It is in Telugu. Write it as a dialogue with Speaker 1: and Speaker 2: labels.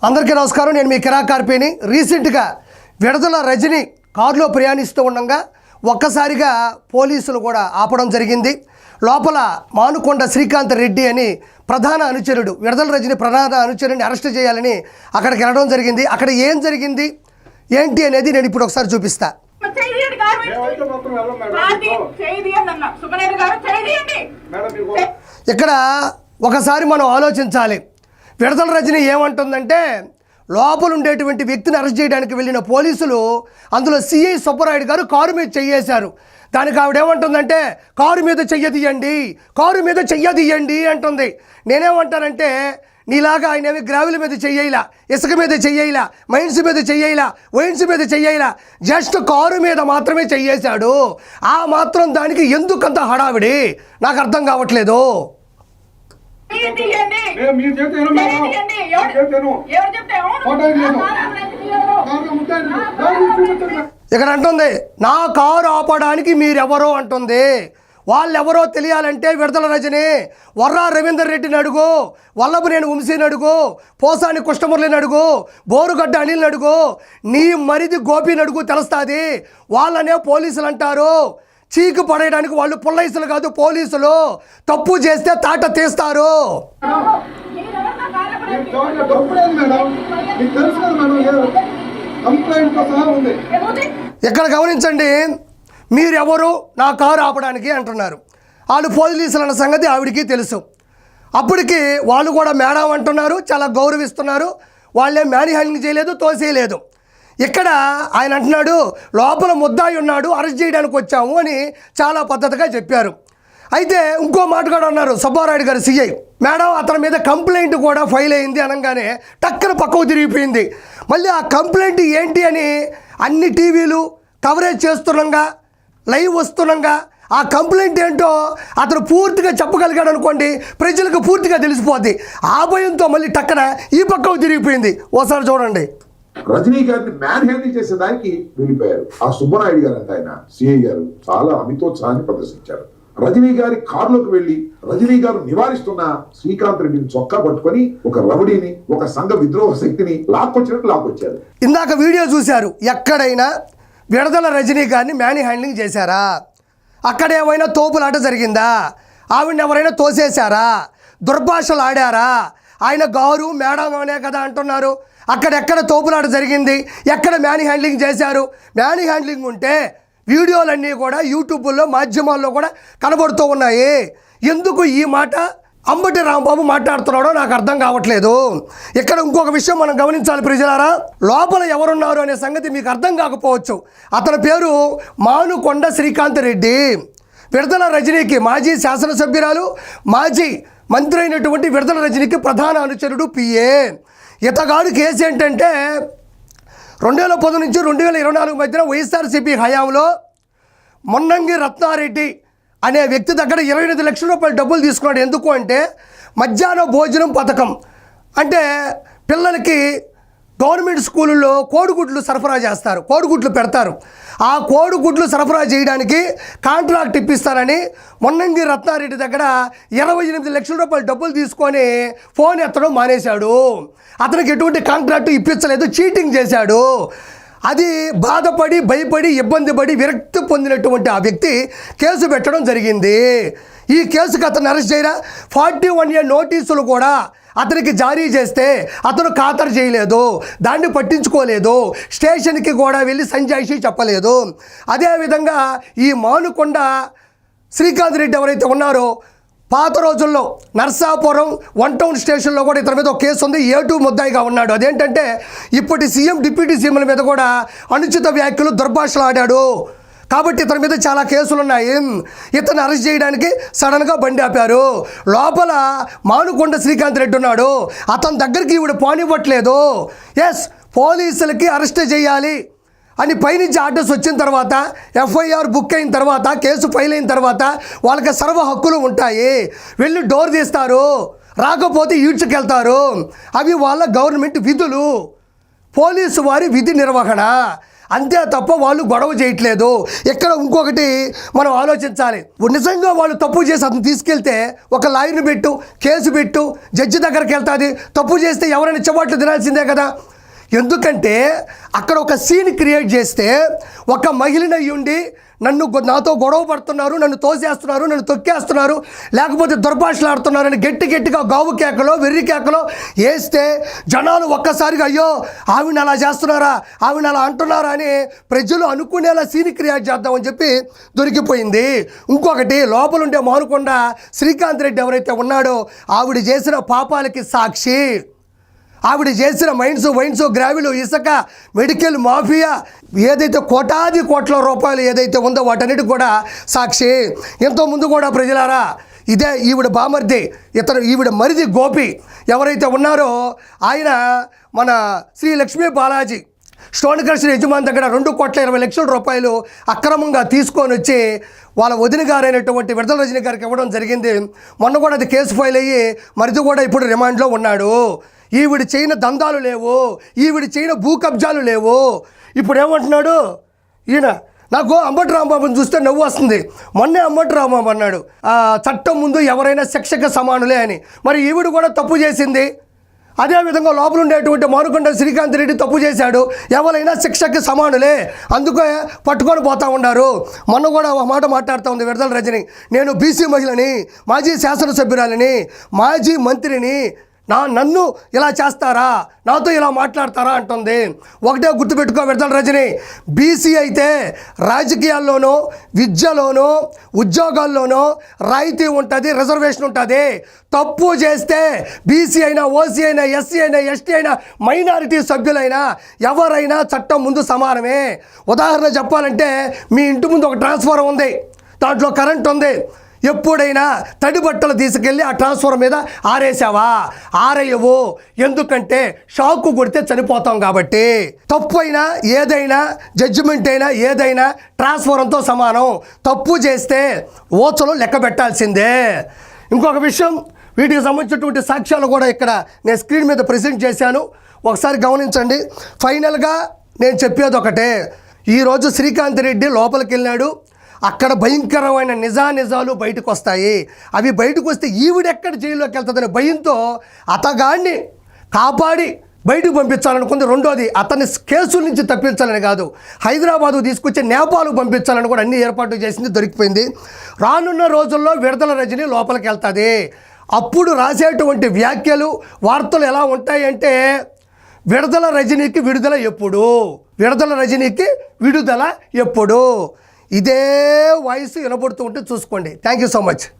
Speaker 1: అందరికీ నమస్కారం. నేను మీ కిరా కార్పేని. రీసెంట్గా విడుదల రజని కారులో ప్రయాణిస్తూ ఉండగా ఒక్కసారిగా పోలీసులు కూడా ఆపడం జరిగింది. లోపల మానుకొండ శ్రీకాంత్ రెడ్డి అని ప్రధాన అనుచరుడు, విడుదల రజని ప్రధాన అనుచరుడిని అరెస్ట్ చేయాలని అక్కడికి వెళ్ళడం జరిగింది. అక్కడ ఏం జరిగింది ఏంటి అనేది నేను ఇప్పుడు ఒకసారి చూపిస్తా. ఇక్కడ ఒకసారి మనం ఆలోచించాలి. విడుదల రజని ఏమంటుందంటే, లోపల ఉండేటువంటి వ్యక్తిని అరెస్ట్ చేయడానికి వెళ్ళిన పోలీసులు అందులో సిఐ సుబ్బరాయుడు గారు కారు మీద చెయ్యేశారు. దానికి ఆవిడ ఏమంటుందంటే, కారు మీద చెయ్యదీయండి, కారు మీద చెయ్యదీయండి అంటుంది. నేనేమంటానంటే, నీలాగా ఆయన ఏమి గ్రావెల్ మీద చెయ్యలా, ఇసుక మీద చెయ్యలా, మైన్స్ మీద చెయ్యలా, వైన్స్ మీద చెయ్యలా, జస్ట్ కారు మీద మాత్రమే చెయ్యేశాడు. ఆ మాత్రం దానికి ఎందుకంత హడావిడి నాకు అర్థం కావట్లేదు. ఇక్కడ అంటుంది, నా కారు ఆపడానికి మీరెవరో అంటుంది. వాళ్ళెవరో తెలియాలంటే విడుదల రజని వర్రా రవీందర్ రెడ్డిని అడుగు, వల్లభనేని వంశీని అడుగు, పోసాని కృష్ణమురళిని అడుగు, బోరుగడ్డ అనిల్ని అడుగు, నీ మరిది గోపిని అడుగు, తెలుస్తుంది. వాళ్ళనే పోలీసులు అంటారు. చీకు పడేయడానికి వాళ్ళు పుల్లైసులు కాదు, పోలీసులు. తప్పు చేస్తే తాట తీస్తారు. ఇక్కడ గమనించండి, మీరెవరు నా కారు ఆపడానికి అంటున్నారు. వాళ్ళు పోలీసులు అన్న సంగతి ఆవిడికి తెలుసు. అప్పటికి వాళ్ళు కూడా మేడం అంటున్నారు, చాలా గౌరవిస్తున్నారు. వాళ్ళే మ్యాన్ హ్యాండింగ్ చేయలేదు, తోసేయలేదు. ఇక్కడ ఆయన అంటున్నాడు, లోపల ముద్దాయి ఉన్నాడు, అరెస్ట్ చేయడానికి వచ్చాము అని చాలా పద్ధతిగా చెప్పారు. అయితే ఇంకో మాట కూడా అన్నారు సుబ్బారాయుడు గారు సిఐ, మేడం అతని మీద కంప్లైంట్ కూడా ఫైల్ అయింది అనగానే టక్కన పక్కకు తిరిగిపోయింది. మళ్ళీ ఆ కంప్లైంట్ ఏంటి అని అన్ని టీవీలు కవరేజ్ చేస్తుండగా, లైవ్ వస్తుండగా ఆ కంప్లైంట్ ఏంటో అతను పూర్తిగా చెప్పగలిగాడు అనుకోండి, ప్రజలకు పూర్తిగా తెలిసిపోద్ది. ఆ భయంతో మళ్ళీ టక్కన ఈ పక్కకు తిరిగిపోయింది. ఓసారి చూడండి.
Speaker 2: రజనీ గారిని మ్యాన్ హ్యాండిల్ చేసేదానికి వెళ్ళిపోయారు. ఆ సుబ్బరాయుడు గారు అంటే ఆయన సిఐ గారు చాలా అమితోత్సాహాన్ని ప్రదర్శించారు. రజనీ గారి కారులోకి వెళ్లి రజనీ గారు నివారిస్తున్న శ్రీకాంత్ రెడ్డిని చొక్కా పట్టుకొని ఒక రౌడీని, ఒక సంఘ విద్రోహ శక్తిని లాక్కొచ్చినట్టు లాక్కొచ్చారు.
Speaker 1: ఇందాక వీడియో చూశారు. ఎక్కడైనా విడుదల రజనీ గారిని మ్యాన్ హ్యాండ్లింగ్ చేశారా? అక్కడ ఏమైనా తోపులాట జరిగిందా? ఆవిడని ఎవరైనా తోసేశారా? దుర్భాషలు ఆడారా? ఆయన గారు మేడం అనే కదా అంటున్నారు. అక్కడెక్కడ తోపులాట జరిగింది? ఎక్కడ మ్యాన్ హ్యాండ్లింగ్ చేశారు? మ్యాన్ హ్యాండ్లింగ్ ఉంటే వీడియోలన్నీ కూడా యూట్యూబ్లో, మాధ్యమాల్లో కూడా కనబడుతూ ఉన్నాయి. ఎందుకు ఈ మాట అంబటి రాంబాబు మాట్లాడుతున్నాడో నాకు అర్థం కావట్లేదు. ఇక్కడ ఇంకొక విషయం మనం గమనించాలి ప్రజలారా. లోపల ఎవరున్నారు అనే సంగతి మీకు అర్థం కాకపోవచ్చు. అతని పేరు మానుకొండ శ్రీకాంత్ రెడ్డి. విడుదల రజనీకి మాజీ శాసనసభ్యురాలు, మాజీ మంత్రి అయినటువంటి విడుదల రజనీకి ప్రధాన అనుచరుడు, పిఏ. ఇతగాడు కేసు ఏంటంటే 2010 నుంచి 2024 మధ్యన వైఎస్ఆర్సీపీ హయాంలో మొన్నంగి రత్నారెడ్డి అనే వ్యక్తి దగ్గర 28 లక్షల రూపాయలు డబ్బులు తీసుకున్నాడు. ఎందుకు అంటే మధ్యాహ్న భోజనం పథకం అంటే పిల్లలకి గవర్నమెంట్ స్కూళ్ళలో కోడిగుడ్లు సరఫరా చేస్తారు, కోడిగుడ్లు పెడతారు. ఆ కోడిగుడ్లు సరఫరా చేయడానికి కాంట్రాక్ట్ ఇప్పిస్తానని మొన్నంగి రత్నారెడ్డి దగ్గర 28 లక్షల రూపాయలు డబ్బులు తీసుకొని ఫోన్ ఎత్తడం మానేశాడు. అతనికి ఎటువంటి కాంట్రాక్ట్ ఇప్పించలేదు, చీటింగ్ చేశాడు. అది బాధపడి, భయపడి, ఇబ్బంది పడి, విరక్తి పొందినటువంటి ఆ వ్యక్తి కేసు పెట్టడం జరిగింది. ఈ కేసుకి అతను అరెస్ట్ చేయరా? 41A నోటీసులు కూడా అతనికి జారీ చేస్తే అతను ఖాతరు చేయలేదు, దాన్ని పట్టించుకోలేదు, స్టేషన్కి కూడా వెళ్ళి సంజాయిషి చెప్పలేదు. అదేవిధంగా ఈ మానుకొండ శ్రీకాంత్ రెడ్డి ఎవరైతే ఉన్నారో, పాత రోజుల్లో నర్సాపురం 1 టౌన్ స్టేషన్లో కూడా ఇతని మీద ఒక కేసు ఉంది. A2 ముద్దాయిగా ఉన్నాడు. అదేంటంటే ఇప్పటి సీఎం, డిప్యూటీ సీఎంల మీద కూడా అనుచిత వ్యాఖ్యలు, దుర్భాషలు ఆడాడు. కాబట్టి ఇతని మీద చాలా కేసులు ఉన్నాయి. ఇతను అరెస్ట్ చేయడానికి సడన్గా బండి ఆపారు. లోపల మానుకొండ శ్రీకాంత్ రెడ్డి ఉన్నాడు. అతని దగ్గరికి ఈవిడ పోనివ్వట్లేదు. ఎస్, పోలీసులకి అరెస్ట్ చేయాలి అని పైనుంచి ఆర్డర్స్ వచ్చిన తర్వాత, ఎఫ్ఐఆర్ బుక్ అయిన తర్వాత, కేసు ఫైల్ అయిన తర్వాత వాళ్ళకి సర్వ హక్కులు ఉంటాయి. వెళ్ళి డోర్ తీస్తారు, రాకపోతే ఈడ్చుకెళ్తారు. అవి వాళ్ళ గవర్నమెంట్ విధులు, పోలీసు వారి విధి నిర్వహణ. అంతే తప్ప వాళ్ళు గొడవ చేయట్లేదు. ఇక్కడ ఇంకొకటి మనం ఆలోచించాలి. నిజంగా వాళ్ళు తప్పు చేసి అతను తీసుకెళ్తే ఒక లాయర్ని పెట్టు, కేసు పెట్టు, జడ్జి దగ్గరికి వెళ్తుంది. తప్పు చేస్తే ఎవరైనా చెవాట్లు తినాల్సిందే కదా. ఎందుకంటే అక్కడ ఒక సీన్ క్రియేట్ చేస్తే ఒక మహిళని అయ్యుండి నాతో గొడవ పడుతున్నారు, నన్ను తోసేస్తున్నారు, నన్ను తొక్కేస్తున్నారు, లేకపోతే దుర్భాషలాడుతున్నారని గట్టిగా గావు కేకలో వెర్రి కేకలో వేస్తే జనాలు ఒక్కసారిగా అయ్యో ఆవిడ అలా చేస్తున్నారా, ఆవిడ అలా అంటున్నారా అని ప్రజలు అనుకునేలా సీన్ క్రియేట్ చేద్దామని చెప్పి దొరికిపోయింది. ఇంకొకటి లోపలుండే మానుకొండ శ్రీకాంత్ రెడ్డి ఎవరైతే ఉన్నాడో ఆవిడ చేసిన పాపాలకి సాక్షి. ఆవిడ చేసిన వైన్స్ గ్రావిలు, ఇసుక, మెడికల్ మాఫియా ఏదైతే కోటాది కోట్ల రూపాయలు ఏదైతే ఉందో వాటన్నిటికి కూడా సాక్షి. ఎంతోముందు కూడా ప్రజలారా ఇదే ఈవిడ బామర్ది, ఈవిడ మరిది గోపి ఎవరైతే ఉన్నారో ఆయన మన శ్రీ లక్ష్మీ బాలాజీ స్టోన్ క్రషర్ యజమాని దగ్గర 2,20,00,000 రూపాయలు అక్రమంగా తీసుకొని వచ్చి వాళ్ళ వదిన గారైనటువంటి విడుదల రజనీ గారికి ఇవ్వడం జరిగింది. మొన్న కూడా అది కేసు ఫైల్ అయ్యి మరిది కూడా ఇప్పుడు రిమాండ్లో ఉన్నాడు. ఈవిడ చేయని దందాలు లేవు, ఈవిడ చేయని భూ కబ్జాలు లేవు. ఇప్పుడు ఏమంటున్నాడు ఈయన, నాకు అంబటి రాంబాబుని చూస్తే నవ్వు వస్తుంది. మొన్నే అంబటి రాంబాబు అన్నాడు చట్టం ముందు ఎవరైనా శిక్షకు సమానులే అని. మరి ఈవిడ కూడా తప్పు చేసింది. అదేవిధంగా లోపల ఉండేటువంటి మానుకొండ శ్రీకాంత్ రెడ్డి తప్పు చేశాడు. ఎవరైనా శిక్షకి సమానులే, అందుకే పట్టుకొని పోతూ ఉన్నారు. మొన్న కూడా ఒక మాట మాట్లాడుతూ ఉంది విడుదల రజని, నేను బీసీ మహిళని, మాజీ శాసనసభ్యురాలని, మాజీ మంత్రిని, నన్ను ఇలా చేస్తారా, నాతో ఇలా మాట్లాడతారా అంటుంది. ఒకటే గుర్తుపెట్టుకో విడుదల రజని, బీసీ అయితే రాజకీయాల్లోనూ విద్యలోనూ ఉద్యోగాల్లోనూ రాయితీ ఉంటుంది, రిజర్వేషన్ ఉంటుంది. తప్పు చేస్తే బీసీ అయినా, ఓసీ అయినా, ఎస్సీ అయినా, ఎస్టీ అయినా, మైనారిటీ సభ్యులైనా ఎవరైనా చట్టం ముందు సమానమే. ఉదాహరణ చెప్పాలంటే మీ ఇంటి ముందు ఒక ట్రాన్స్ఫార్మర్ ఉంది, దాంట్లో కరెంట్ ఉంది. ఎప్పుడైనా తడి బట్టలు తీసుకెళ్ళి ఆ ట్రాన్స్ఫార్మర్ మీద ఆరేసావా? ఆరేయవు. ఎందుకంటే షాకు కొడితే చనిపోతాం కాబట్టి. తప్పు అయినా ఏదైనా, జడ్జిమెంట్ అయినా ఏదైనా ట్రాన్స్ఫార్మర్తో సమానం. తప్పు చేస్తే ఓచలు లెక్క పెట్టాల్సిందే. ఇంకొక విషయం, వీటికి సంబంధించినటువంటి సాక్ష్యాలు కూడా ఇక్కడ నేను స్క్రీన్ మీద ప్రెజెంట్ చేశాను, ఒకసారి గమనించండి. ఫైనల్గా నేను చెప్పేది ఒకటే, ఈరోజు శ్రీకాంత్ రెడ్డి లోపలికి వెళ్ళాడు. అక్కడ భయంకరమైన నిజాలు బయటకు వస్తాయి. అవి బయటకు వస్తే ఈవిడెక్కడ జైల్లోకి వెళ్తుందనే భయంతో అతగాన్ని కాపాడి బయటకు పంపించాలనుకుంది. రెండోది, అతన్ని కేసుల నుంచి తప్పించాలని కాదు, హైదరాబాదు తీసుకొచ్చి నేపాల్ పంపించాలని కూడా అన్ని ఏర్పాట్లు చేసింది, దొరికిపోయింది. రానున్న రోజుల్లో విడుదల రజని లోపలికి వెళ్తుంది. అప్పుడు రాసేటువంటి వ్యాఖ్యలు, వార్తలు ఎలా ఉంటాయంటే విడుదల రజనీకి విడుదల ఎప్పుడు, విడుదల రజనీకి విడుదల ఎప్పుడు, ఇదే వాయిస్ వినబడుతూ ఉంటే చూసుకోండి. Thank you so much.